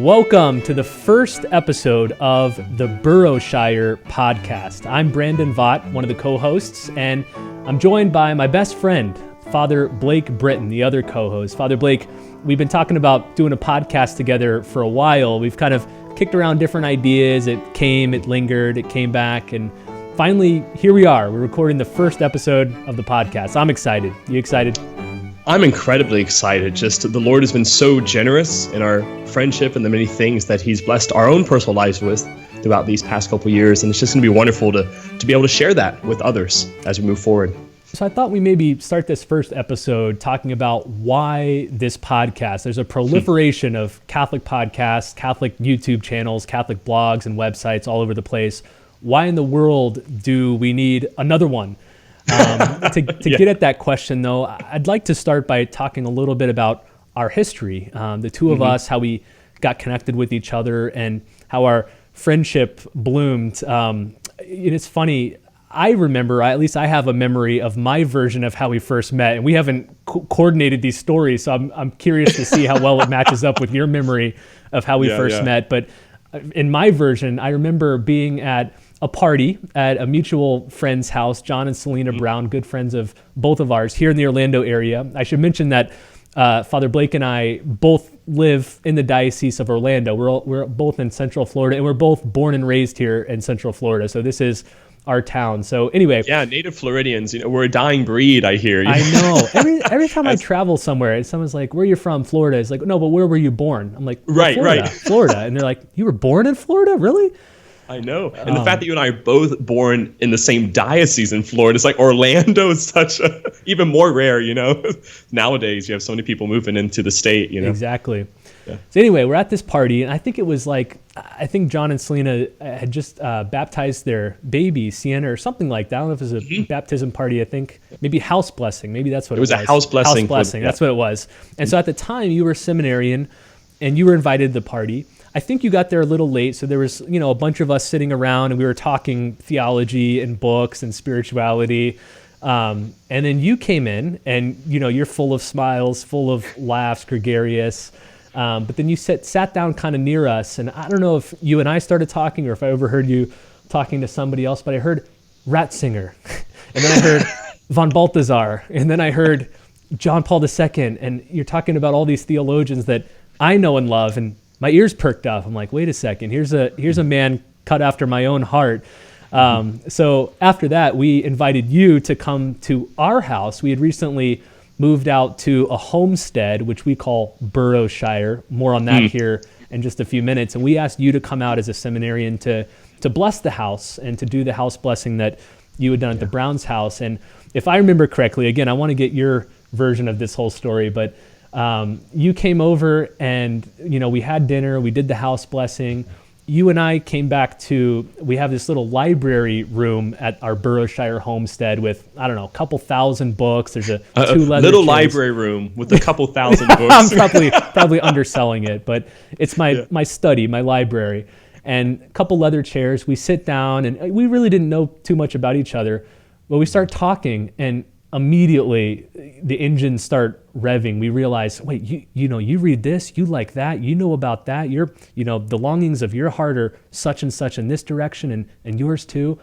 Welcome to the first episode of the Borough Shire Podcast. I'm Brandon Vaught, one of the co-hosts, and I'm joined by my best friend, Father Blake Britton, the other co-host. Father Blake, we've been talking about doing a podcast together for a while. We've kind of kicked around different ideas. It came, it lingered, it came back, and finally, here we are. We're recording the first episode of the podcast. I'm excited. You excited? I'm incredibly excited. Just the Lord has been so generous in our friendship and the many things that He's blessed our own personal lives with throughout these past couple years. And it's just going to be wonderful to be able to share that with others as we move forward. So I thought we maybe start this first episode talking about why this podcast. There's a proliferation of Catholic podcasts, Catholic YouTube channels, Catholic blogs and websites all over the place. Why in the world do we need another one? To get at that question, though, I'd like to start by talking a little bit about our history, the two of us, how we got connected with each other, and how our friendship bloomed. It's funny. I remember, at least I have a memory of my version of how we first met, and we haven't coordinated these stories, so I'm curious to see how well it matches up with your memory of how we first met. But in my version, I remember being at a party at a mutual friend's house, John and Selena Brown, good friends of both of ours here in the Orlando area. I should mention that Father Blake and I both live in the Diocese of Orlando. We're both in Central Florida, and we're both born and raised here in Central Florida. So this is our town. So anyway. Yeah, native Floridians, we're a dying breed, I hear. I know. Every time I travel somewhere, someone's like, where are you from? Florida. It's like, no, but where were you born? I'm like, Florida. And they're like, you were born in Florida? Really? I know. And the fact that you and I are both born in the same diocese in Florida, it's like Orlando is such even more rare, Nowadays, you have so many people moving into the state, Exactly. Yeah. So anyway, we're at this party, and I think it was I think John and Selena had just baptized their baby, Sienna, or something like that. I don't know if it was a baptism party. I think maybe house blessing. Maybe that's what it was. It was a house blessing. House blessing. That's what it was. And so at the time, you were a seminarian, and you were invited to the party. I think you got there a little late, so there was, a bunch of us sitting around, and we were talking theology and books and spirituality. And then you came in, and you're full of smiles, full of laughs, gregarious. But then you sat down kind of near us, and I don't know if you and I started talking or if I overheard you talking to somebody else, but I heard Ratzinger, and then I heard von Balthasar, and then I heard John Paul II, and you're talking about all these theologians that I know and love, and my ears perked up. I'm like, wait a second, here's a man cut after my own heart. So after that, we invited you to come to our house. We had recently moved out to a homestead, which we call Burrowshire Shire. More on that here in just a few minutes. And we asked you to come out as a seminarian to bless the house and to do the house blessing that you had done at the Brown's house. And if I remember correctly, again, I want to get your version of this whole story, but you came over and, we had dinner, we did the house blessing. You and I came back we have this little library room at our Burrowshire homestead with, I don't know, a couple thousand books. There's a two leather little chairs. Library room with a couple thousand books. I'm probably underselling it, but it's my study, my library, and a couple leather chairs. We sit down, and we really didn't know too much about each other, but we start talking, and immediately the engines start revving. We realize, wait, you read this, you like that, you know about that, the longings of your heart are such and such in this direction, and yours too.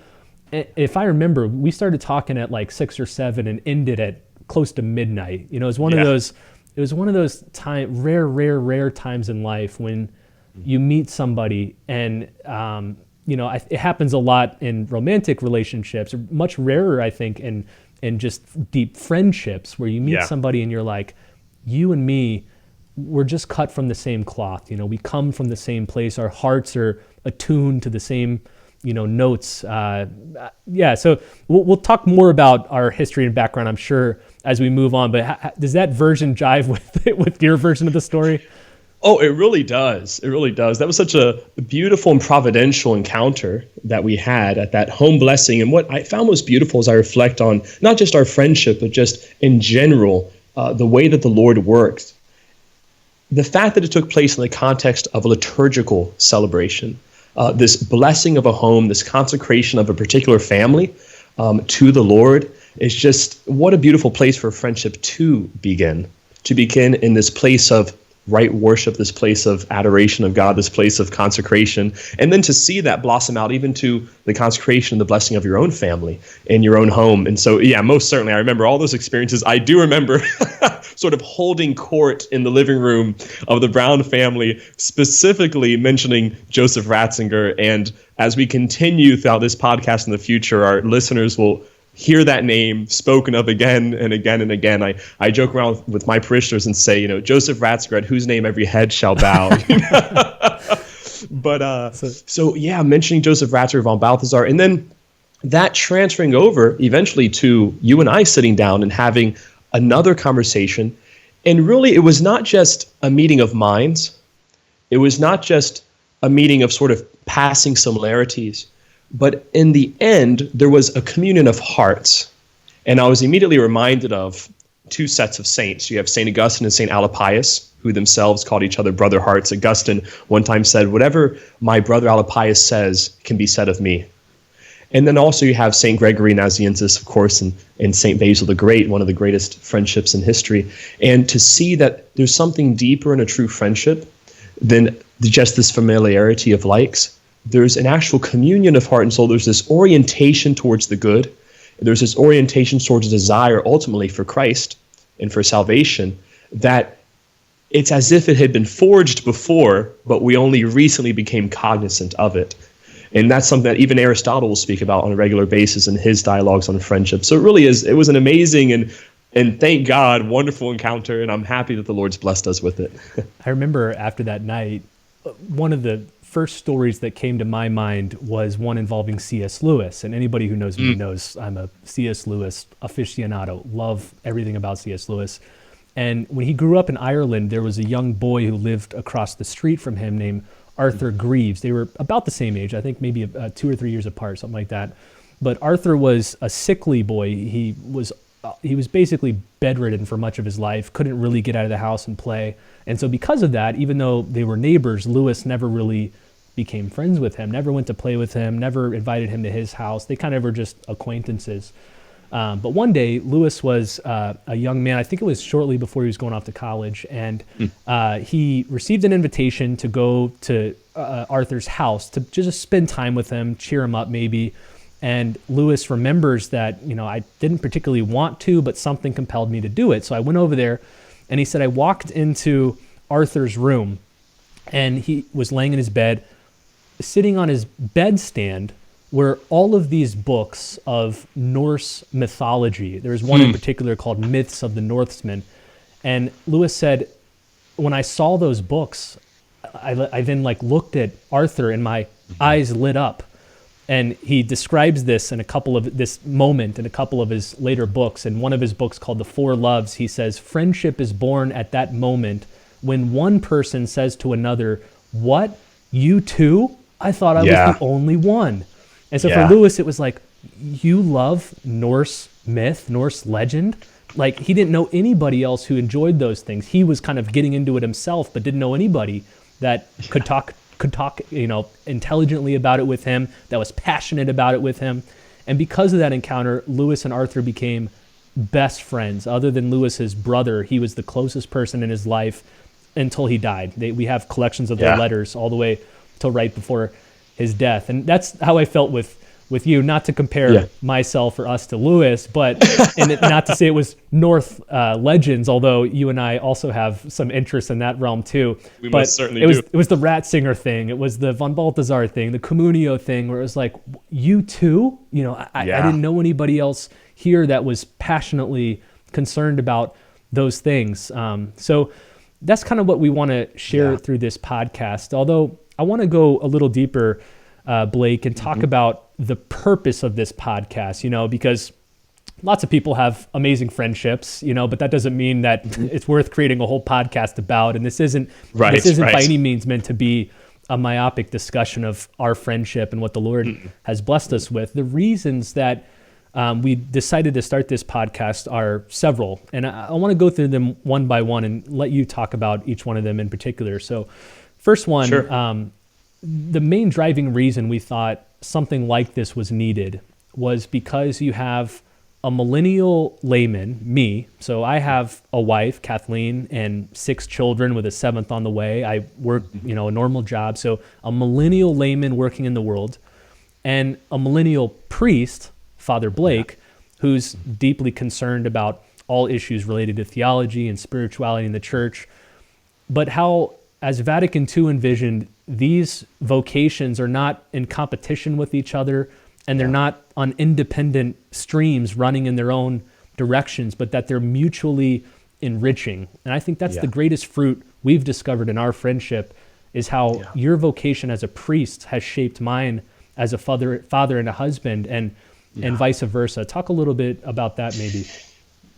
If I remember, we started talking at like 6 or 7 and ended at close to midnight. It was one of those rare times in life when you meet somebody, and it happens a lot in romantic relationships, much rarer, I think, in just deep friendships where you meet somebody and you're like, you and me, we're just cut from the same cloth. We come from the same place. Our hearts are attuned to the same, notes. So we'll talk more about our history and background, I'm sure, as we move on. But does that version jive with your version of the story? Oh, it really does. It really does. That was such a beautiful and providential encounter that we had at that home blessing. And what I found most beautiful as I reflect on not just our friendship, but just in general, the way that the Lord works. The fact that it took place in the context of a liturgical celebration, this blessing of a home, this consecration of a particular family to the Lord, is just what a beautiful place for friendship to begin in this place of right worship, this place of adoration of God, this place of consecration, and then to see that blossom out even to the consecration and the blessing of your own family and your own home. And so, yeah, most certainly, I remember all those experiences. I do remember sort of holding court in the living room of the Brown family, specifically mentioning Joseph Ratzinger. And as we continue throughout this podcast in the future, our listeners will hear that name spoken of again and again and again. I joke around with my parishioners and say, Joseph Ratzinger, at whose name every head shall bow. But so yeah, mentioning Joseph Ratzinger von Balthasar, and then that transferring over eventually to you and I sitting down and having another conversation. And really, it was not just a meeting of minds. It was not just a meeting of sort of passing similarities. But in the end, there was a communion of hearts. And I was immediately reminded of two sets of saints. You have St. Augustine and St. Alapius, who themselves called each other brother hearts. Augustine one time said, "Whatever my brother Alapius says can be said of me." And then also you have St. Gregory Nazianzus, of course, and St. Basil the Great, one of the greatest friendships in history. And to see that there's something deeper in a true friendship than just this familiarity of likes. There's an actual communion of heart and soul. There's this orientation towards the good. There's this orientation towards a desire ultimately for Christ and for salvation, that it's as if it had been forged before, but we only recently became cognizant of it. And that's something that even Aristotle will speak about on a regular basis in his dialogues on friendship. So it was an amazing and thank God, wonderful encounter, and I'm happy that the Lord's blessed us with it. I remember after that night, one of the first stories that came to my mind was one involving C.S. Lewis. And anybody who knows me knows I'm a C.S. Lewis aficionado, love everything about C.S. Lewis. And when he grew up in Ireland, there was a young boy who lived across the street from him named Arthur Greaves. They were about the same age, I think maybe 2 or 3 years apart, something like that. But Arthur was a sickly boy. He was basically bedridden for much of his life, couldn't really get out of the house and play. And so because of that, even though they were neighbors, Lewis never really became friends with him, never went to play with him, never invited him to his house. They kind of were just acquaintances. But one day, Lewis was a young man, I think it was shortly before he was going off to college, and he received an invitation to go to Arthur's house to just spend time with him, cheer him up maybe. And Lewis remembers that, I didn't particularly want to, but something compelled me to do it. So I went over there, and he said, I walked into Arthur's room, and he was laying in his bed, sitting on his bedstand, were all of these books of Norse mythology. There was one in particular called Myths of the Northmen. And Lewis said, when I saw those books, I then looked at Arthur and my eyes lit up. And he describes this moment in a couple of his later books. In one of his books called The Four Loves, he says, friendship is born at that moment when one person says to another, what, you too? I thought I was the only one. And so for Lewis, it was like, you love Norse myth, Norse legend? Like, he didn't know anybody else who enjoyed those things. He was kind of getting into it himself, but didn't know anybody that could talk, intelligently about it with him, that was passionate about it with him. And because of that encounter, Lewis and Arthur became best friends. Other than Lewis's brother, he was the closest person in his life until he died. We have collections of their letters all the way till right before his death. And that's how I felt with you, not to compare myself or us to Lewis, but not to say it was North legends, although you and I also have some interest in that realm too. We most certainly do. It was the Ratzinger thing, it was the von Balthasar thing, the Communio thing, where it was like, you too? I didn't know anybody else here that was passionately concerned about those things. So that's kind of what we want to share through this podcast. Although I want to go a little deeper, Blake, and talk about the purpose of this podcast, because lots of people have amazing friendships, but that doesn't mean that it's worth creating a whole podcast about. And this isn't by any means meant to be a myopic discussion of our friendship and what the Lord has blessed us with. The reasons that we decided to start this podcast are several, and I want to go through them one by one and let you talk about each one of them in particular. So first one, the main driving reason we thought something like this was needed was because you have a millennial layman, me. So I have a wife, Kathleen, and 6 children with a 7th on the way. I work, a normal job. So a millennial layman working in the world, and a millennial priest, Father Blake, who's deeply concerned about all issues related to theology and spirituality in the church. But how, as Vatican II envisioned, these vocations are not in competition with each other, and they're not on independent streams running in their own directions, but that they're mutually enriching. And I think that's the greatest fruit we've discovered in our friendship, is how your vocation as a priest has shaped mine as a father and a husband, and vice versa. Talk a little bit about that, maybe.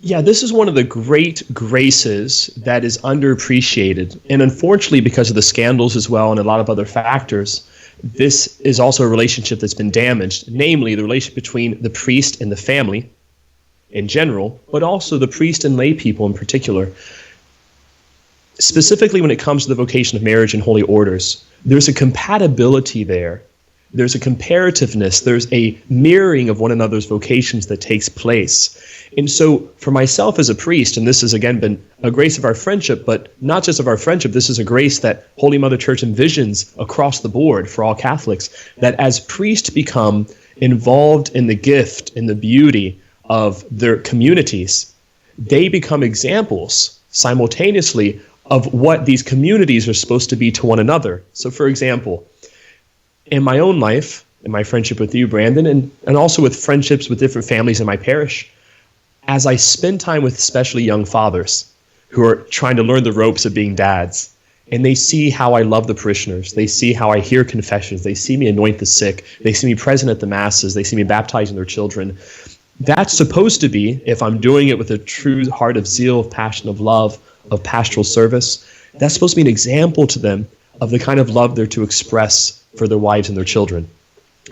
Yeah, this is one of the great graces that is underappreciated. And unfortunately, because of the scandals as well and a lot of other factors, this is also a relationship that's been damaged, namely the relationship between the priest and the family in general, but also the priest and lay people in particular. Specifically when it comes to the vocation of marriage and holy orders, there's a compatibility there. There's a comparativeness, there's a mirroring of one another's vocations that takes place. And so for myself as a priest, and this has again been a grace of our friendship, but not just of our friendship, this is a grace that Holy Mother Church envisions across the board for all Catholics, that as priests become involved in the gift and the beauty of their communities, they become examples simultaneously of what these communities are supposed to be to one another. So for example, in my own life, in my friendship with you, Brandon, and also with friendships with different families in my parish, as I spend time with especially young fathers who are trying to learn the ropes of being dads, and they see how I love the parishioners, they see how I hear confessions, they see me anoint the sick, they see me present at the masses, they see me baptizing their children. That's supposed to be, if I'm doing it with a true heart of zeal, of passion, of love, of pastoral service, that's supposed to be an example to them of the kind of love they're to express for their wives and their children,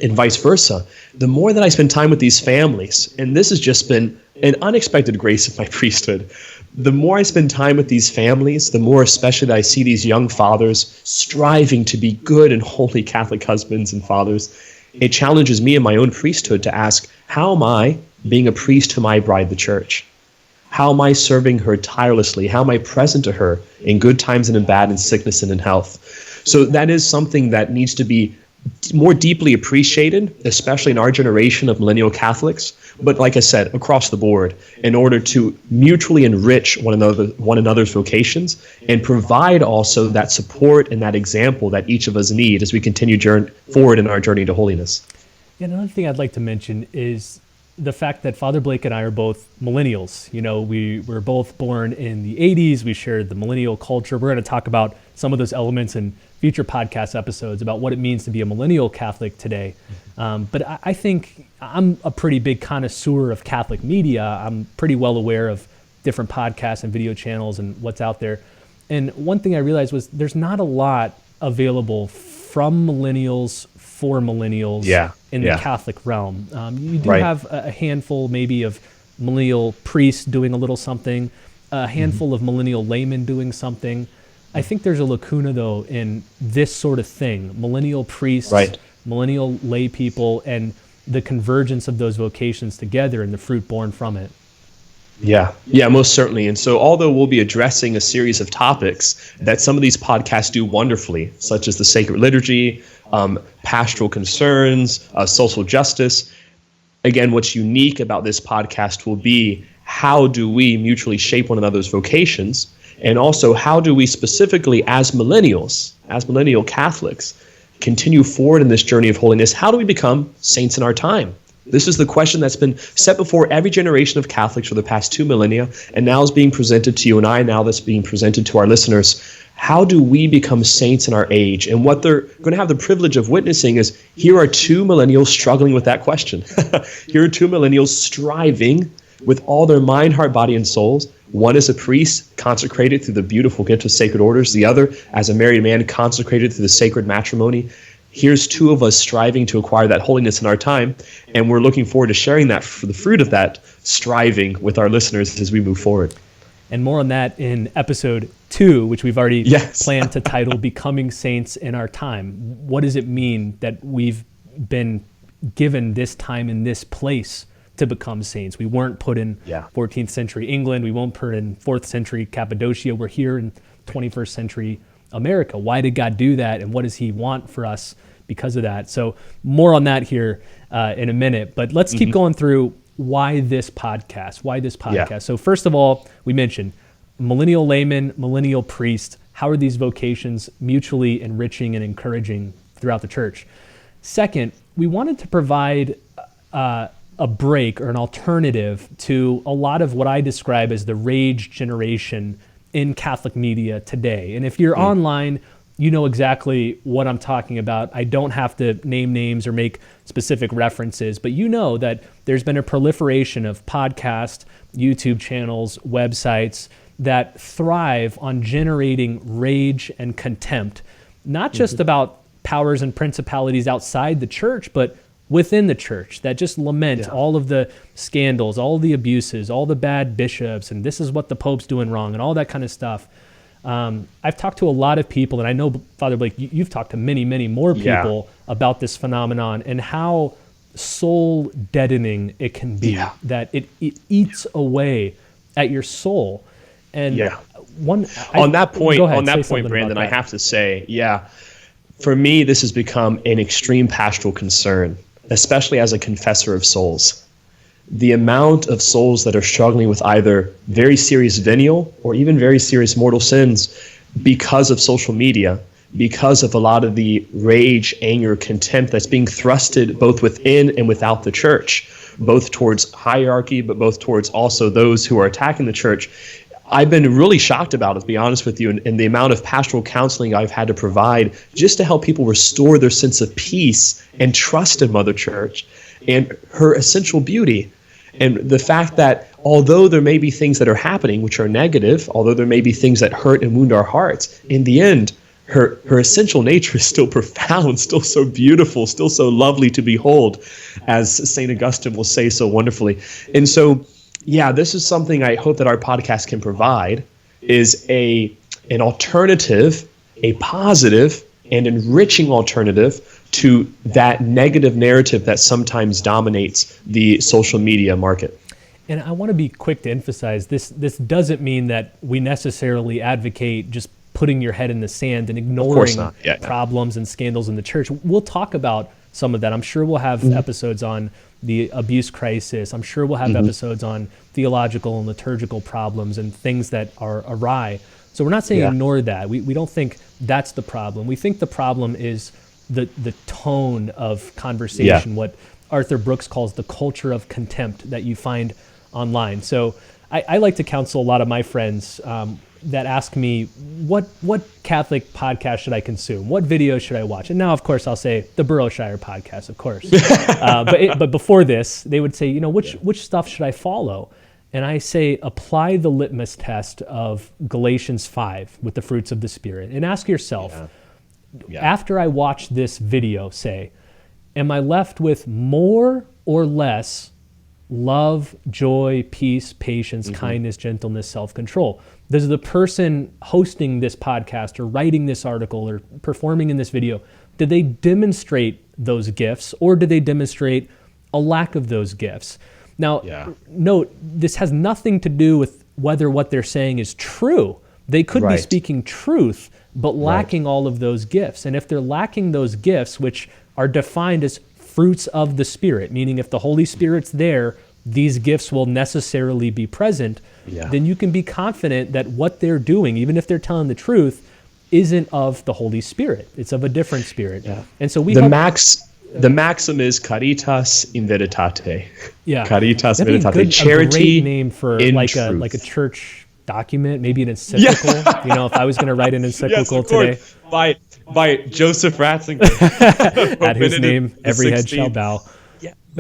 and vice versa. The more that I spend time with these families, and this has just been an unexpected grace of my priesthood, the more I spend time with these families, the more especially that I see these young fathers striving to be good and holy Catholic husbands and fathers, it challenges me in my own priesthood to ask, how am I being a priest to my bride, the church? How am I serving her tirelessly? How am I present to her in good times and in bad, in sickness and in health? So that is something that needs to be more deeply appreciated, especially in our generation of millennial Catholics, but like I said, across the board, in order to mutually enrich one another's vocations and provide also that support and that example that each of us need as we continue forward in our journey to holiness. Yeah, another thing I'd like to mention is the fact that Father Blake and I are both millennials. We were both born in the 80s. We shared the millennial culture. We're going to talk about some of those elements in future podcast episodes about what it means to be a millennial Catholic today. But I think I'm a pretty big connoisseur of Catholic media. I'm pretty well aware of different podcasts and video channels and what's out there. And one thing I realized was there's not a lot available from millennials for millennials in the Catholic realm. You do have a handful maybe of millennial priests doing a little something, a handful of millennial laymen doing something. I think there's a lacuna, though, in this sort of thing, millennial priests, millennial lay people, and the convergence of those vocations together and the fruit born from it. Yeah, most certainly. And so although we'll be addressing a series of topics that some of these podcasts do wonderfully, such as the sacred liturgy, pastoral concerns, social justice, again, what's unique about this podcast will be how do we mutually shape one another's vocations, and also how do we specifically as millennial Catholics, continue forward in this journey of holiness? How do we become saints in our time? This is the question that's been set before every generation of Catholics for the past 2 millennia, and now is being presented to you and I, now that's being presented to our listeners. How do we become saints in our age? And what they're going to have the privilege of witnessing is, here are 2 millennials struggling with that question. Here are 2 millennials striving with all their mind, heart, body, and souls. One is a priest consecrated through the beautiful gift of sacred orders. The other as a married man consecrated through the sacred matrimony. Here's 2 of us striving to acquire that holiness in our time, and we're looking forward to sharing that for the fruit of that striving with our listeners as we move forward. And more on that in episode 2, which we've already planned to title Becoming Saints in Our Time. What does it mean that we've been given this time in this place to become saints. We weren't put in 14th century England. We weren't put in 4th century Cappadocia. We're here in 21st century America. Why did God do that? And what does he want for us because of that? So more on that here in a minute. But let's keep going through why this podcast. Yeah. So first of all, we mentioned millennial layman, millennial priest. How are these vocations mutually enriching and encouraging throughout the church? Second, we wanted to provide a break or an alternative to a lot of what I describe as the rage generation in Catholic media today. And if you're online, you know exactly what I'm talking about. I don't have to name names or make specific references, but you know that there's been a proliferation of podcasts, YouTube channels, websites that thrive on generating rage and contempt, not just about powers and principalities outside the church, but within the church, that just lament all of the scandals, all the abuses, all the bad bishops, and this is what the Pope's doing wrong, and all that kind of stuff. I've talked to a lot of people, and I know, Father Blake, you've talked to many, many more people about this phenomenon and how soul deadening it can be, that it eats away at your soul. And on that point, Brandon, I have to say, for me, this has become an extreme pastoral concern, especially as a confessor of souls. The amount of souls that are struggling with either very serious venial or even very serious mortal sins because of social media, because of a lot of the rage, anger, contempt that's being thrusted both within and without the church, both towards hierarchy, but both towards also those who are attacking the church. I've been really shocked about it, to be honest with you, and the amount of pastoral counseling I've had to provide just to help people restore their sense of peace and trust in Mother Church and her essential beauty. And the fact that although there may be things that are happening which are negative, although there may be things that hurt and wound our hearts, in the end, her essential nature is still profound, still so beautiful, still so lovely to behold, as St. Augustine will say so wonderfully. And so, this is something I hope that our podcast can provide, is an alternative, a positive and enriching alternative to that negative narrative that sometimes dominates the social media market. And I want to be quick to emphasize this doesn't mean that we necessarily advocate just putting your head in the sand and ignoring problems and scandals in the church. We'll talk about some of that. I'm sure we'll have episodes on the abuse crisis. I'm sure we'll have episodes on theological and liturgical problems and things that are awry. So we're not saying ignore that. We don't think that's the problem. We think the problem is the tone of conversation, what Arthur Brooks calls the culture of contempt that you find online. So I like to counsel a lot of my friends that ask me, what Catholic podcast should I consume? What videos should I watch? And now, of course, I'll say the Burrowshire Podcast, of course. But before this, they would say, which stuff should I follow? And I say, apply the litmus test of Galatians 5 with the fruits of the Spirit. And ask yourself, after I watch this video, say, am I left with more or less love, joy, peace, patience, kindness, gentleness, self-control? Does the person hosting this podcast or writing this article or performing in this video, did they demonstrate those gifts, or did they demonstrate a lack of those gifts? Now, note, this has nothing to do with whether what they're saying is true. They could be speaking truth, but lacking all of those gifts. And if they're lacking those gifts, which are defined as fruits of the Spirit, meaning if the Holy Spirit's there, these gifts will necessarily be present, then you can be confident that what they're doing, even if they're telling the truth, isn't of the Holy Spirit. It's of a different spirit. And so the maxim is caritas in veritate. Caritas in veritate. Charity, a great name for like a church document, maybe an encyclical. If I was going to write an encyclical today, by Joseph Ratzinger, at whose name every head shall bow.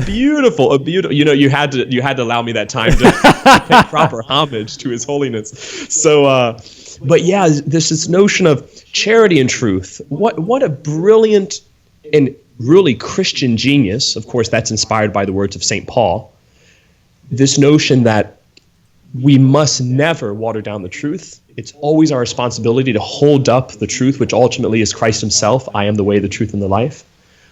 Beautiful. You had to allow me that time to pay proper homage to His Holiness. So, this notion of charity and truth. What a brilliant and really Christian genius. Of course, that's inspired by the words of St. Paul. This notion that we must never water down the truth. It's always our responsibility to hold up the truth, which ultimately is Christ Himself. I am the way, the truth, and the life.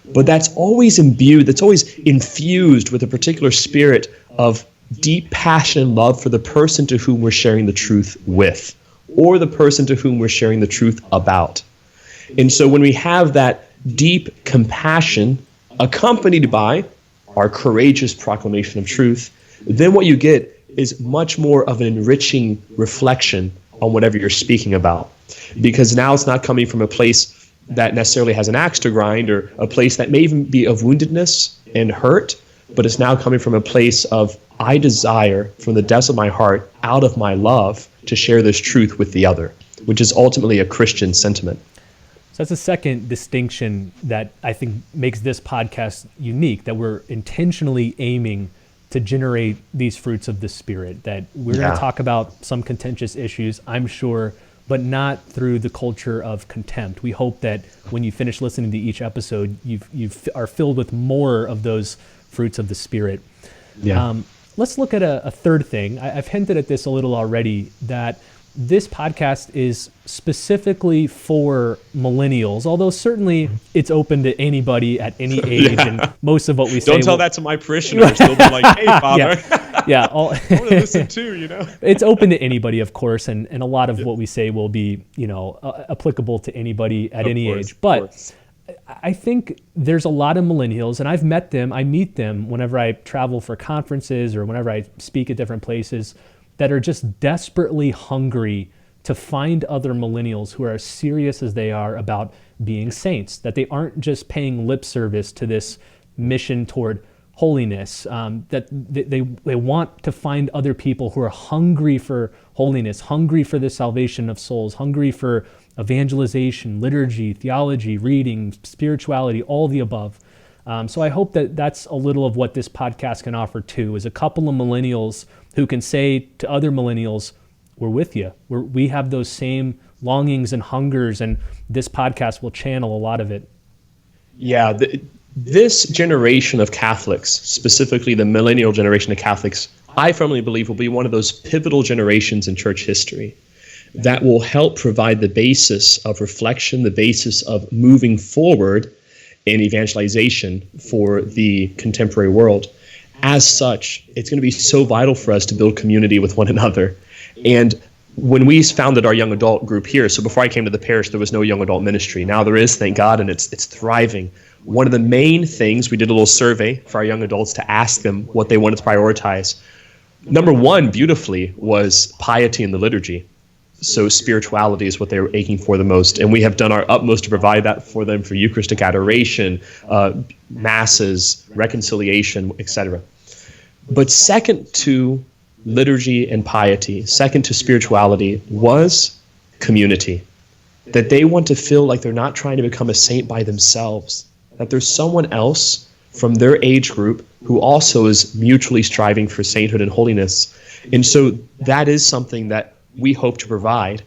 But that's always imbued, that's always infused with a particular spirit of deep passion and love for the person to whom we're sharing the truth with, or the person to whom we're sharing the truth about. And so when we have that deep compassion accompanied by our courageous proclamation of truth, then what you get is much more of an enriching reflection on whatever you're speaking about. Because now it's not coming from a place that necessarily has an axe to grind, or a place that may even be of woundedness and hurt, but it's now coming from a place of, I desire from the depths of my heart, out of my love, to share this truth with the other, which is ultimately a Christian sentiment. So that's a second distinction that I think makes this podcast unique, that we're intentionally aiming to generate these fruits of the Spirit, that we're going to talk about some contentious issues, I'm sure, but not through the culture of contempt. We hope that when you finish listening to each episode, you are filled with more of those fruits of the Spirit. Let's look at a third thing. I've hinted at this a little already, that this podcast is specifically for millennials, although certainly it's open to anybody at any age, and most of what we say... Don't tell that to my parishioners. They'll be like, hey, Father. I want to listen too, It's open to anybody, of course, and a lot of what we say will be, applicable to anybody at any age. But I think there's a lot of millennials, and I've met them, I meet them whenever I travel for conferences or whenever I speak at different places, that are just desperately hungry to find other millennials who are as serious as they are about being saints, that they aren't just paying lip service to this mission toward holiness, that they want to find other people who are hungry for holiness, hungry for the salvation of souls, hungry for evangelization, liturgy, theology, reading, spirituality, all the above. So I hope that that's a little of what this podcast can offer too, is a couple of millennials who can say to other millennials, we're with you. We have those same longings and hungers, and this podcast will channel a lot of it. Yeah, this generation of Catholics, specifically the millennial generation of Catholics, I firmly believe will be one of those pivotal generations in church history that will help provide the basis of reflection, the basis of moving forward in evangelization for the contemporary world. As such, it's going to be so vital for us to build community with one another. And when we founded our young adult group here, so before I came to the parish, there was no young adult ministry. Now there is, thank God, and it's thriving. One of the main things, we did a little survey for our young adults to ask them what they wanted to prioritize. Number one, beautifully, was piety in the liturgy. So spirituality is what they were aching for the most. And we have done our utmost to provide that for them for Eucharistic adoration, masses, reconciliation, etc. But second to liturgy and piety, second to spirituality, was community. That they want to feel like they're not trying to become a saint by themselves, that there's someone else from their age group who also is mutually striving for sainthood and holiness. And so that is something that we hope to provide,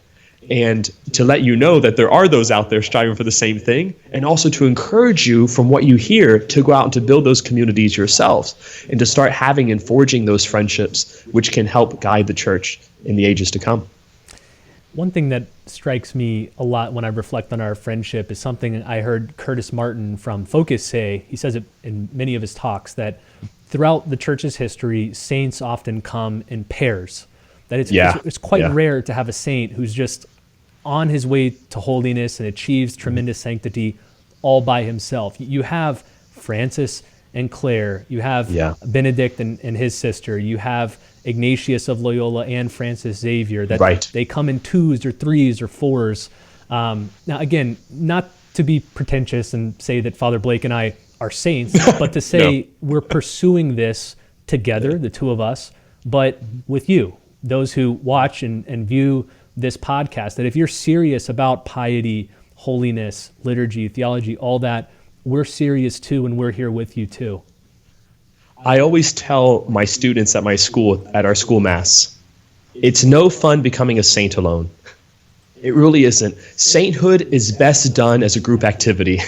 and to let you know that there are those out there striving for the same thing, and also to encourage you from what you hear to go out and to build those communities yourselves, and to start having and forging those friendships which can help guide the church in the ages to come. One thing that strikes me a lot when I reflect on our friendship is something I heard Curtis Martin from Focus say. He says it in many of his talks, that throughout the church's history, saints often come in pairs. That it's quite rare to have a saint who's just on his way to holiness and achieves tremendous sanctity all by himself. You have Francis and Clare, you have Benedict and his sister, you have Ignatius of Loyola and Francis Xavier, that they come in twos or threes or fours. Now again, not to be pretentious and say that Father Blake and I are saints, but to say we're pursuing this together, the two of us, but with you, those who watch and view this podcast, that if you're serious about piety, holiness, liturgy, theology, all that, we're serious too, and we're here with you too. I always tell my students at my school, at our school mass, it's no fun becoming a saint alone. It really isn't. Sainthood is best done as a group activity.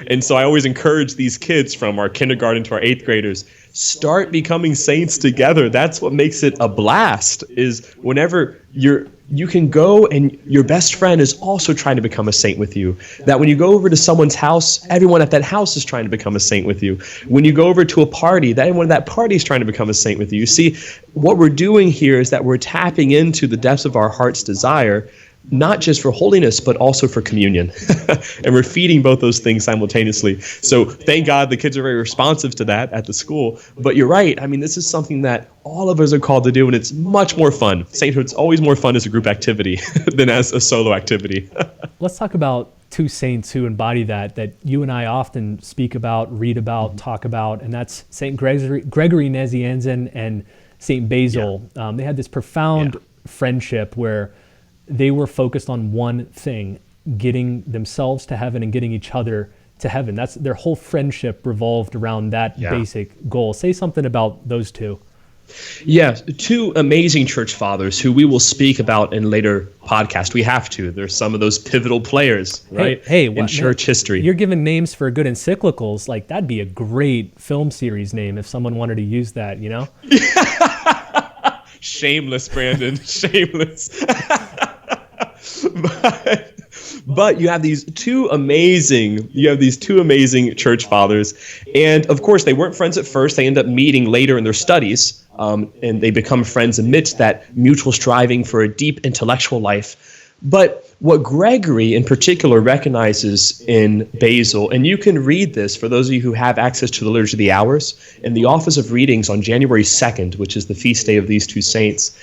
And so I always encourage these kids from our kindergarten to our 8th graders, start becoming saints together. That's what makes it a blast, is whenever you can go and your best friend is also trying to become a saint with you. That when you go over to someone's house, everyone at that house is trying to become a saint with you. When you go over to a party, that everyone at that party is trying to become a saint with you. You see, what we're doing here is that we're tapping into the depths of our heart's desire, not just for holiness, but also for communion. And we're feeding both those things simultaneously. So thank God the kids are very responsive to that at the school. But you're right. I mean, this is something that all of us are called to do, and it's much more fun. Sainthood's always more fun as a group activity than as a solo activity. Let's talk about two saints who embody that you and I often speak about, read about, talk about, and that's Saint Gregory Nazianzen and Saint Basil. Yeah. They had this profound friendship where they were focused on one thing, getting themselves to heaven and getting each other to heaven. That's their whole friendship revolved around that basic goal. Say something about those two. Yeah, two amazing church fathers who we will speak about in later podcasts. We have to. They're some of those pivotal players, right? In church history. You're giving names for good encyclicals. Like, that'd be a great film series name if someone wanted to use that, you know? Shameless, Brandon. Shameless. But you have these two amazing church fathers, and of course they weren't friends at first. They end up meeting later in their studies, and they become friends amidst that mutual striving for a deep intellectual life. But what Gregory in particular recognizes in Basil, and you can read this for those of you who have access to the Liturgy of the Hours, in the Office of Readings on January 2nd, which is the feast day of these two saints.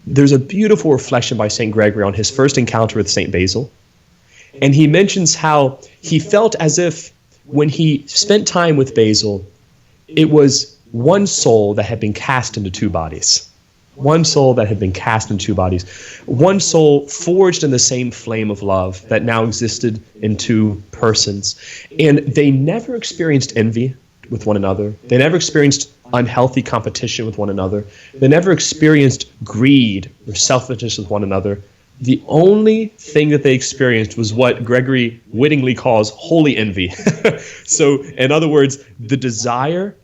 There's a beautiful reflection by St. Gregory on his first encounter with St. Basil. And he mentions how he felt as if when he spent time with Basil, it was one soul that had been cast into two bodies. One soul that had been cast in two bodies. One soul forged in the same flame of love that now existed in two persons. And they never experienced envy with one another. They never experienced unhealthy competition with one another. They never experienced greed or selfishness with one another. The only thing that they experienced was what Gregory wittingly calls holy envy. So, in other words, the desire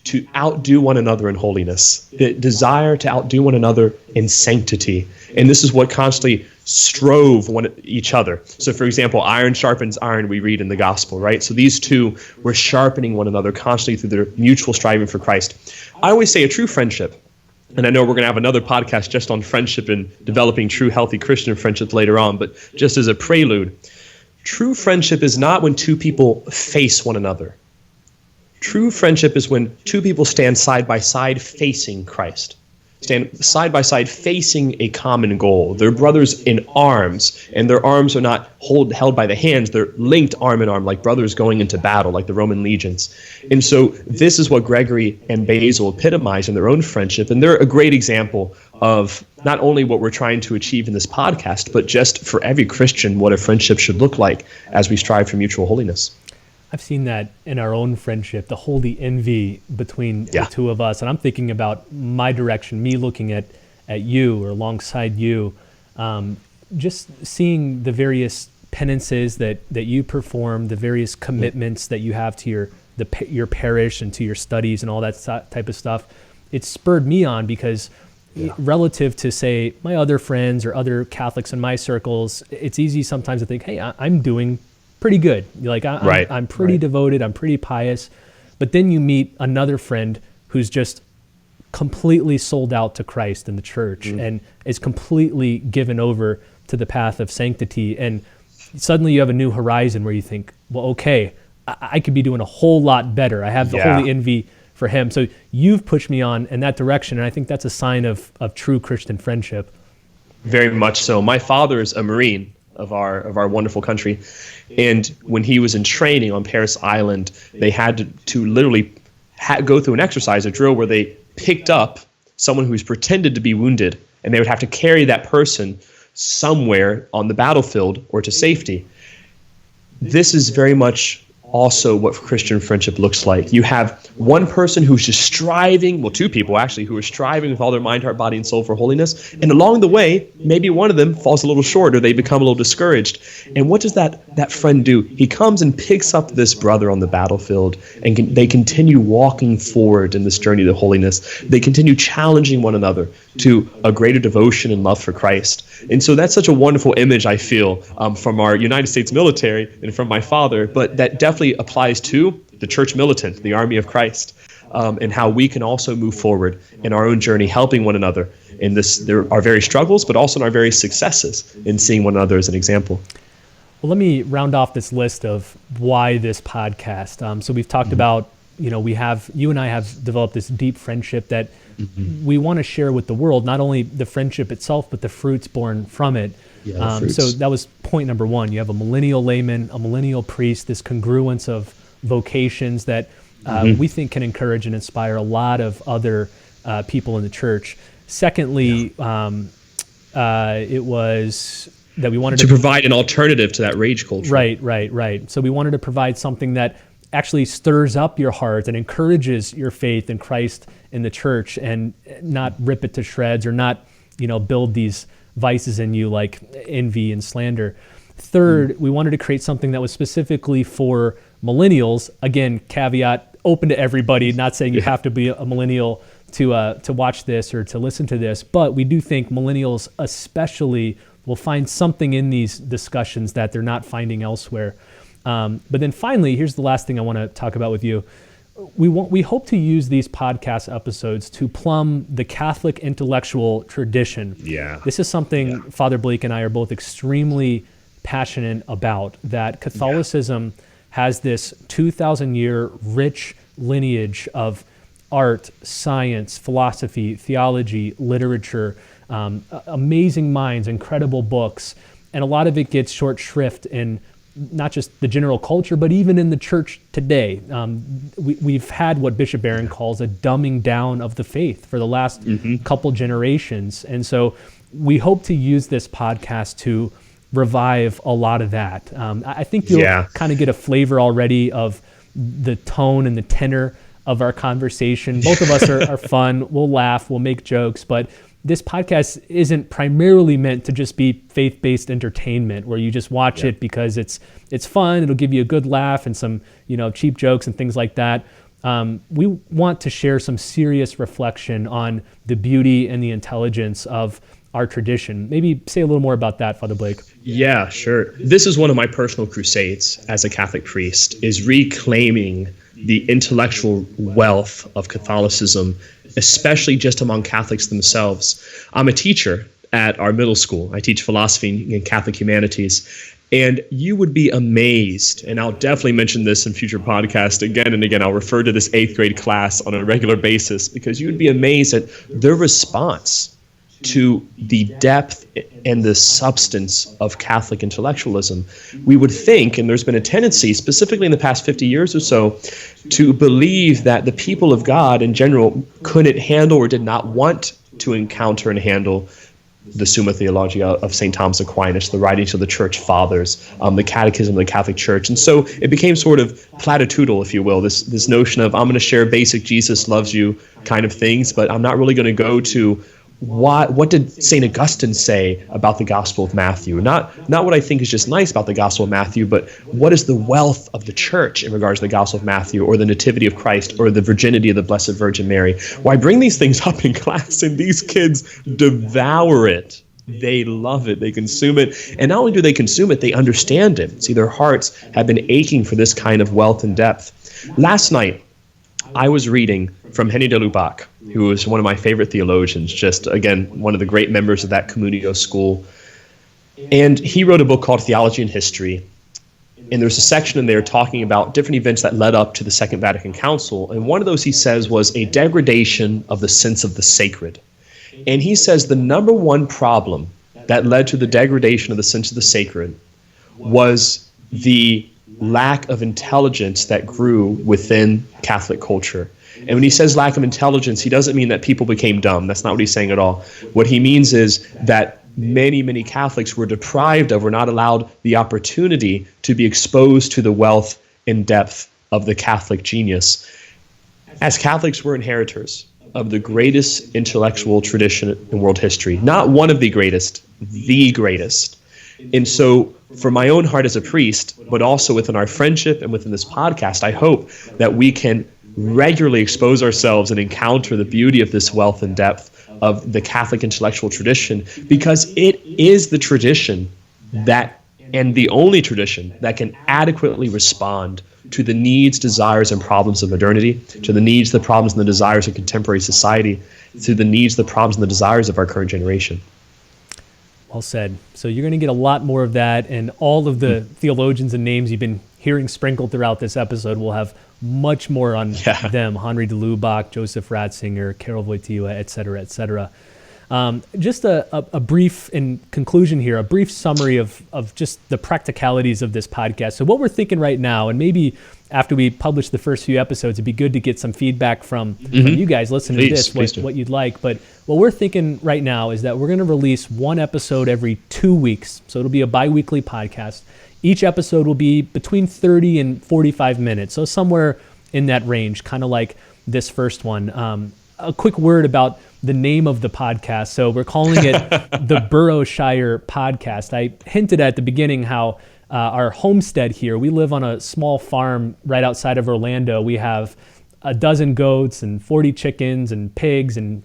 to outdo one another in holiness, the desire to outdo one another in sanctity. And this is what constantly strove each other. So, for example, iron sharpens iron, we read in the gospel, right? So these two were sharpening one another constantly through their mutual striving for Christ. I always say a true friendship, and I know we're going to have another podcast just on friendship and developing true healthy Christian friendships later on, but just as a prelude, true friendship is not when two people face one another. True friendship is when two people stand side by side facing Christ. Stand side by side facing a common goal. They're brothers in arms, and their arms are not held by the hands. They're linked arm in arm, like brothers going into battle, like the Roman legions. And so this is what Gregory and Basil epitomize in their own friendship. And they're a great example of not only what we're trying to achieve in this podcast, but just for every Christian, what a friendship should look like as we strive for mutual holiness. I've seen that in our own friendship, the holy envy between the two of us. And I'm thinking about my direction, me looking at you or alongside you, just seeing the various penances that you perform, the various commitments that you have to your parish and to your studies and all that type of stuff. It spurred me on because relative to, say, my other friends or other Catholics in my circles, it's easy sometimes to think, hey, I'm doing pretty good. Like I'm pretty devoted. I'm pretty pious. But then you meet another friend who's just completely sold out to Christ and the church and is completely given over to the path of sanctity. And suddenly you have a new horizon where you think, well, okay, I could be doing a whole lot better. I have the holy envy for him. So you've pushed me on in that direction. And I think that's a sign of true Christian friendship. Very much so. My father is a Marine of our wonderful country. And when he was in training on Paris Island, they had to literally go through an exercise, a drill where they picked up someone who's pretended to be wounded, and they would have to carry that person somewhere on the battlefield or to safety. This is very much also what Christian friendship looks like. You have one person who's just striving, well, two people actually, who are striving with all their mind, heart, body, and soul for holiness. And along the way, maybe one of them falls a little short or they become a little discouraged. And what does that friend do? He comes and picks up this brother on the battlefield, and they continue walking forward in this journey to holiness. They continue challenging one another to a greater devotion and love for Christ. And so that's such a wonderful image, I feel, from our United States military and from my father, but that definitely applies to the church militant, the army of Christ, and how we can also move forward in our own journey, helping one another in this. There are various struggles, but also in our various successes in seeing one another as an example. Well, let me round off this list of why this podcast. So we've talked about, you and I have developed this deep friendship that we want to share with the world, not only the friendship itself, but the fruits born from it. So that was point number one. You have a millennial layman, a millennial priest, this congruence of vocations that we think can encourage and inspire a lot of other people in the church. Secondly, it was that we wanted to provide an alternative to that rage culture. Right. So we wanted to provide something that actually stirs up your heart and encourages your faith in Christ in the church, and not rip it to shreds, or not, build these vices in you like envy and slander. Third, we wanted to create something that was specifically for millennials. Again, caveat, open to everybody, not saying you have to be a millennial to watch this or to listen to this, but we do think millennials especially will find something in these discussions that they're not finding elsewhere. But then finally, here's the last thing I want to talk about with you. We hope to use these podcast episodes to plumb the Catholic intellectual tradition. This is something Father Blake and I are both extremely passionate about, that Catholicism has this 2,000-year rich lineage of art, science, philosophy, theology, literature, amazing minds, incredible books, and a lot of it gets short shrift in not just the general culture, but even in the church today. We've had what Bishop Barron calls a dumbing down of the faith for the last couple generations. And so we hope to use this podcast to revive a lot of that. I think you'll kind of get a flavor already of the tone and the tenor of our conversation. Both of us are fun. We'll laugh, we'll make jokes, but this podcast isn't primarily meant to just be faith-based entertainment where you just watch it because it's fun. It'll give you a good laugh and some cheap jokes and things like that. We want to share some serious reflection on the beauty and the intelligence of our tradition. Maybe say a little more about that, Father Blake. Yeah, sure. This is one of my personal crusades as a Catholic priest, is reclaiming the intellectual wealth of Catholicism, especially just among Catholics themselves. I'm a teacher at our middle school. I teach philosophy and Catholic humanities. And you would be amazed, and I'll definitely mention this in future podcasts again and again. I'll refer to this 8th grade class on a regular basis, because you would be amazed at their response to the depth and the substance of Catholic intellectualism. We would think, and there's been a tendency, specifically in the past 50 years or so, to believe that the people of God in general couldn't handle or did not want to encounter and handle the Summa Theologia of St. Thomas Aquinas, the writings of the Church Fathers, the Catechism of the Catholic Church. And so it became sort of platitudinal, if you will, this notion of I'm going to share basic Jesus loves you kind of things, but I'm not really going to go to what did St. Augustine say about the Gospel of Matthew? Not what I think is just nice about the Gospel of Matthew, but what is the wealth of the church in regards to the Gospel of Matthew, or the Nativity of Christ, or the virginity of the Blessed Virgin Mary? Well, I bring these things up in class, and these kids devour it. They love it. They consume it. And not only do they consume it, they understand it. See, their hearts have been aching for this kind of wealth and depth. Last night, I was reading from Henry de Lubac, who is one of my favorite theologians, just, again, one of the great members of that Communio school. And he wrote a book called Theology and History. And there's a section in there talking about different events that led up to the Second Vatican Council. And one of those, he says, was a degradation of the sense of the sacred. And he says the number one problem that led to the degradation of the sense of the sacred was the lack of intelligence that grew within Catholic culture. And when he says lack of intelligence, he doesn't mean that people became dumb. That's not what he's saying at all. What he means is that many Catholics were deprived of, or not allowed the opportunity to be exposed to the wealth and depth of the Catholic genius. As Catholics, we're inheritors of the greatest intellectual tradition in world history. Not one of the greatest, the greatest. And so for my own heart as a priest, but also within our friendship and within this podcast, I hope that we can regularly expose ourselves and encounter the beauty of this wealth and depth of the Catholic intellectual tradition, because it is the tradition that, and the only tradition that can adequately respond to the needs, desires, and problems of modernity, to the needs, the problems, and the desires of contemporary society, to the needs, the problems, and the desires of our current generation. Well said. So you're going to get a lot more of that, and all of the theologians and names you've been hearing sprinkled throughout this episode will have much more on them. Henri de Lubac, Joseph Ratzinger, Karol Wojtyła, et cetera, et cetera. Just a brief, in conclusion here, a brief summary of just the practicalities of this podcast. So what we're thinking right now, and maybe after we publish the first few episodes, it'd be good to get some feedback from you guys listening to this, what you'd like. But what we're thinking right now is that we're going to release one episode every 2 weeks. So it'll be a bi-weekly podcast. Each episode will be between 30 and 45 minutes. So somewhere in that range, kind of like this first one. A quick word about the name of the podcast. So we're calling it the Burrowshire Podcast. I hinted at the beginning how our homestead here, we live on a small farm right outside of Orlando. We have a dozen goats and 40 chickens and pigs and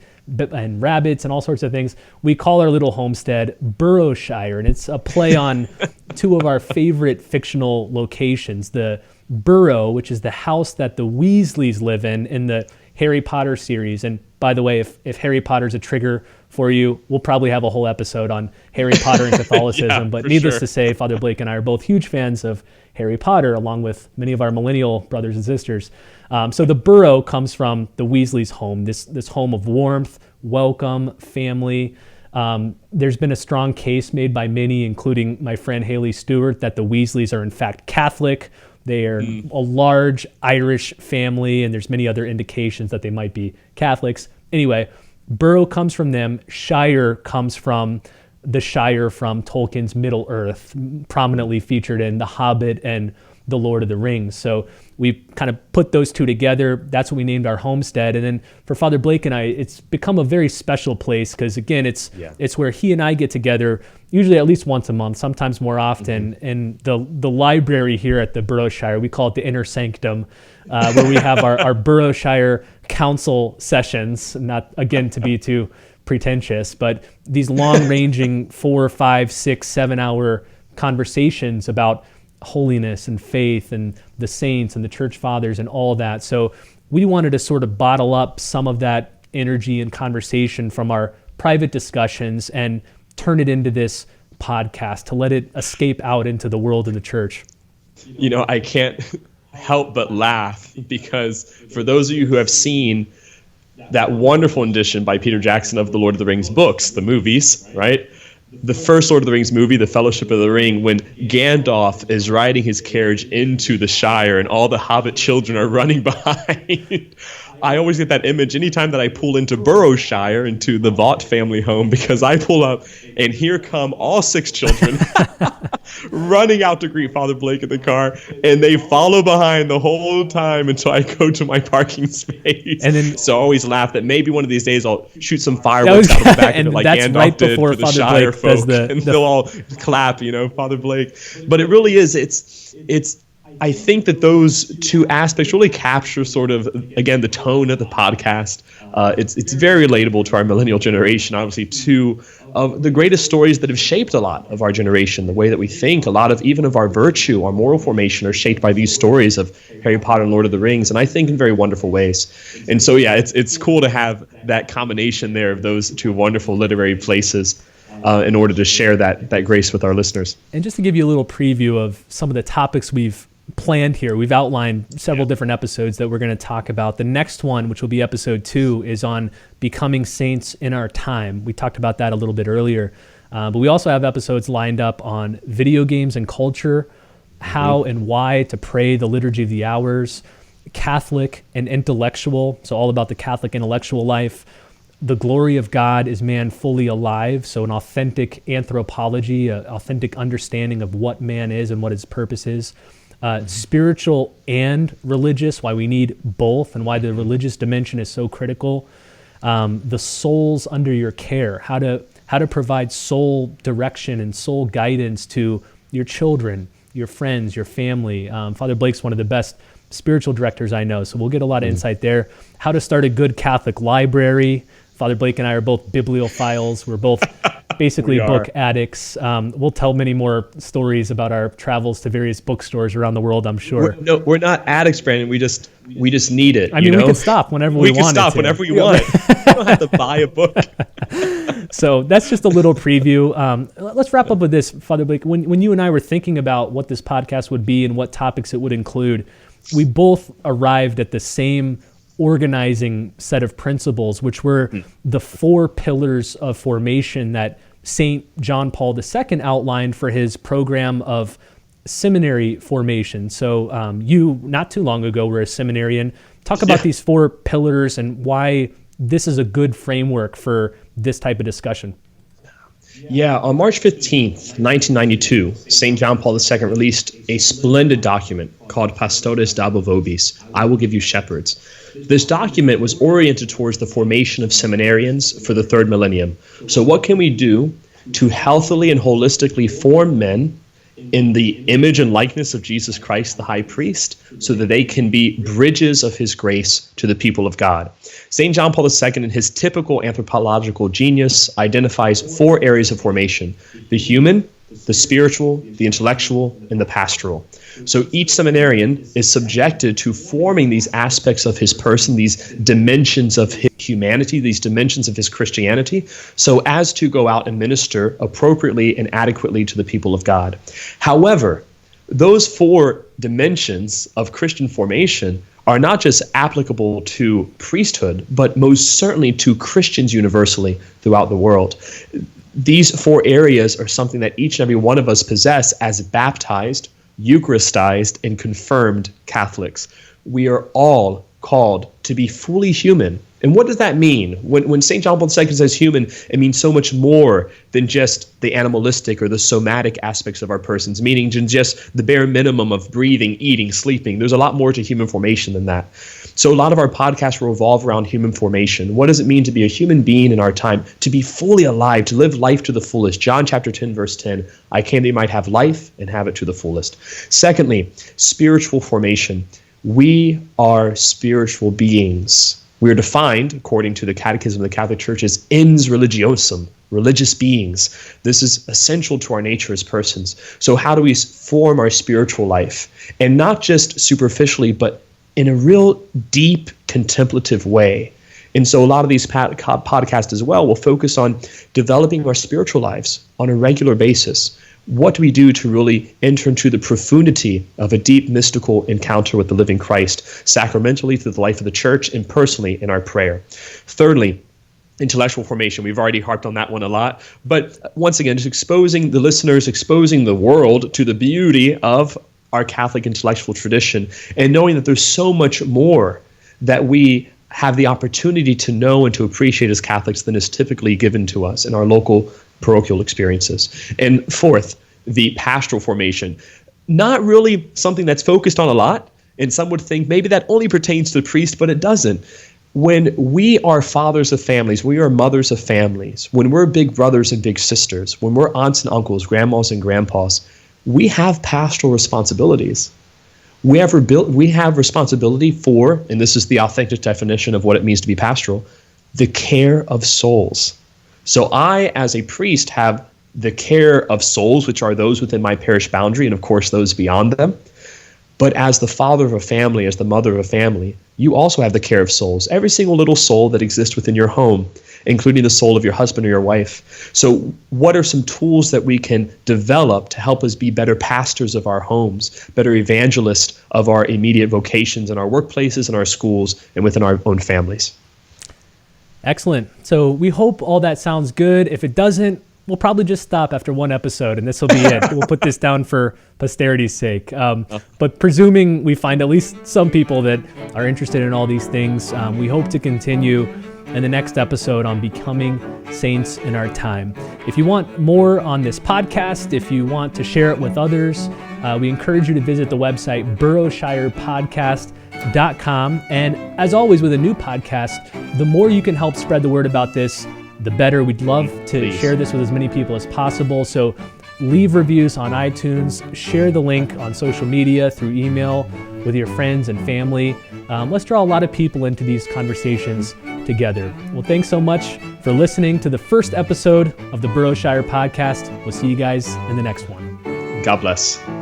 rabbits and all sorts of things. We call our little homestead Burrowshire, and it's a play on two of our favorite fictional locations. The Burrow, which is the house that the Weasleys live in the Harry Potter series. And by the way, if Harry Potter's a trigger for you, we'll probably have a whole episode on Harry Potter and Catholicism. But needless to say, Father Blake and I are both huge fans of Harry Potter, along with many of our millennial brothers and sisters. So the Burrow comes from the Weasleys' home, this home of warmth, welcome, family. There's been a strong case made by many, including my friend Haley Stewart, that the Weasleys are in fact Catholic. They are a large Irish family, and there's many other indications that they might be Catholics. Anyway, Burrow comes from them. Shire comes from the Shire from Tolkien's Middle-earth, prominently featured in The Hobbit and The Lord of the Rings. So we kind of put those two together. That's what we named our homestead. And then for Father Blake and I, it's become a very special place because, again, it's where he and I get together, usually at least once a month, sometimes more often. And the library here at the Burrowshire, we call it the Inner Sanctum, where we have our Burrowshire council sessions, not, again, to be too pretentious, but these long-ranging 4, 5, 6, 7-hour conversations about holiness and faith and the saints and the church fathers and all that. So we wanted to sort of bottle up some of that energy and conversation from our private discussions and turn it into this podcast to let it escape out into the world of the church. You know, I can't help but laugh because for those of you who have seen that wonderful edition by Peter Jackson of the Lord of the Rings books, the movies, right? The first Lord of the Rings movie, The Fellowship of the Ring, when Gandalf is riding his carriage into the Shire and all the Hobbit children are running behind. I always get that image anytime that I pull into Burrowshire, into the Vaught family home, because I pull up and here come all 6 children running out to greet Father Blake in the car, and they follow behind the whole time until I go to my parking space. And then, so I always laugh that maybe one of these days I'll shoot some fireworks out of the back of it like Gandalf right did for the Father Shire Blake folk, and they'll all clap, you know, Father Blake. But it really is, it's I think that those two aspects really capture sort of, again, the tone of the podcast. It's very relatable to our millennial generation. Obviously, two of the greatest stories that have shaped a lot of our generation, the way that we think, a lot of even of our virtue, our moral formation are shaped by these stories of Harry Potter and Lord of the Rings, and I think in very wonderful ways. And so, yeah, it's cool to have that combination there of those two wonderful literary places in order to share that grace with our listeners. And just to give you a little preview of some of the topics we've planned here, we've outlined several different episodes that we're going to talk about. The next one, which will be episode 2, is on becoming saints in our time. We talked about that a little bit earlier, but we also have episodes lined up on video games and culture, how and why to pray the Liturgy of the Hours, Catholic and intellectual, so all about the Catholic intellectual life. The glory of God, is man fully alive? So an authentic anthropology, an authentic understanding of what man is and what his purpose is. spiritual and religious, why we need both, and why the religious dimension is so critical. The souls under your care, how to provide soul direction and soul guidance to your children, your friends, your family. Father Blake's one of the best spiritual directors I know, so we'll get a lot of insight there. How to start a good Catholic library. Father Blake and I are both bibliophiles. We're both basically book addicts. We'll tell many more stories about our travels to various bookstores around the world, I'm sure. We're not addicts, Brandon. We just need it. I mean, we can stop whenever we want. We can stop whenever we want. We don't have to buy a book. So that's just a little preview. Let's wrap up with this, Father Blake. When you and I were thinking about what this podcast would be and what topics it would include, we both arrived at the same organizing set of principles, which were the 4 pillars of formation that St. John Paul II outlined for his program of seminary formation. So you, not too long ago, were a seminarian. Talk about these 4 pillars and why this is a good framework for this type of discussion. Yeah, on March 15th, 1992, St. John Paul II released a splendid document called Pastores Dabo Vobis, I Will Give You Shepherds. This document was oriented towards the formation of seminarians for the 3rd millennium. So what can we do to healthily and holistically form men in the image and likeness of Jesus Christ, the high priest, so that they can be bridges of his grace to the people of God? St. John Paul II, in his typical anthropological genius, identifies 4 areas of formation: the human, the spiritual, the intellectual, and the pastoral. So each seminarian is subjected to forming these aspects of his person, these dimensions of his humanity, these dimensions of his Christianity, so as to go out and minister appropriately and adequately to the people of God. However, those 4 dimensions of Christian formation are not just applicable to priesthood, but most certainly to Christians universally throughout the world. These 4 areas are something that each and every one of us possess as baptized, Eucharistized, and confirmed Catholics. We are all called to be fully human. And what does that mean? When St. John Paul II says human, it means so much more than just the animalistic or the somatic aspects of our persons, meaning just the bare minimum of breathing, eating, sleeping. There's a lot more to human formation than that. So a lot of our podcasts will revolve around human formation. What does it mean to be a human being in our time, to be fully alive, to live life to the fullest? John chapter 10, verse 10, I came that you might have life and have it to the fullest. Secondly, spiritual formation. We are spiritual beings. We are defined, according to the Catechism of the Catholic Church, as ens religiosum, religious beings. This is essential to our nature as persons. So how do we form our spiritual life? And not just superficially, but in a real deep, contemplative way. And so a lot of these podcasts as well will focus on developing our spiritual lives on a regular basis. What do we do to really enter into the profundity of a deep mystical encounter with the living Christ, sacramentally through the life of the church and personally in our prayer? Thirdly, intellectual formation. We've already harped on that one a lot. But once again, just exposing the listeners, exposing the world to the beauty of our Catholic intellectual tradition, and knowing that there's so much more that we have the opportunity to know and to appreciate as Catholics than is typically given to us in our local parochial experiences. And fourth, the pastoral formation. Not really something that's focused on a lot, and some would think maybe that only pertains to the priest, but it doesn't. When we are fathers of families, we are mothers of families, when we're big brothers and big sisters, when we're aunts and uncles, grandmas and grandpas, we have pastoral responsibilities. We have responsibility for, and this is the authentic definition of what it means to be pastoral, the care of souls. So I, as a priest, have the care of souls, which are those within my parish boundary, and of course those beyond them. But as the father of a family, as the mother of a family, you also have the care of souls. Every single little soul that exists within your home, including the soul of your husband or your wife. So what are some tools that we can develop to help us be better pastors of our homes, better evangelists of our immediate vocations in our workplaces, in our schools, and within our own families? Excellent. So we hope all that sounds good. If it doesn't, we'll probably just stop after one episode and this will be it. We'll put this down for posterity's sake. But presuming we find at least some people that are interested in all these things, we hope to continue in the next episode on becoming saints in our time. If you want more on this podcast, if you want to share it with others, We encourage you to visit the website burrowshirepodcast.com. And as always with a new podcast, the more you can help spread the word about this, the better. We'd love to share this with as many people as possible. So leave reviews on iTunes, share the link on social media, through email, with your friends and family. Let's draw a lot of people into these conversations together. Well, thanks so much for listening to the first episode of the Burrowshire Podcast. We'll see you guys in the next one. God bless.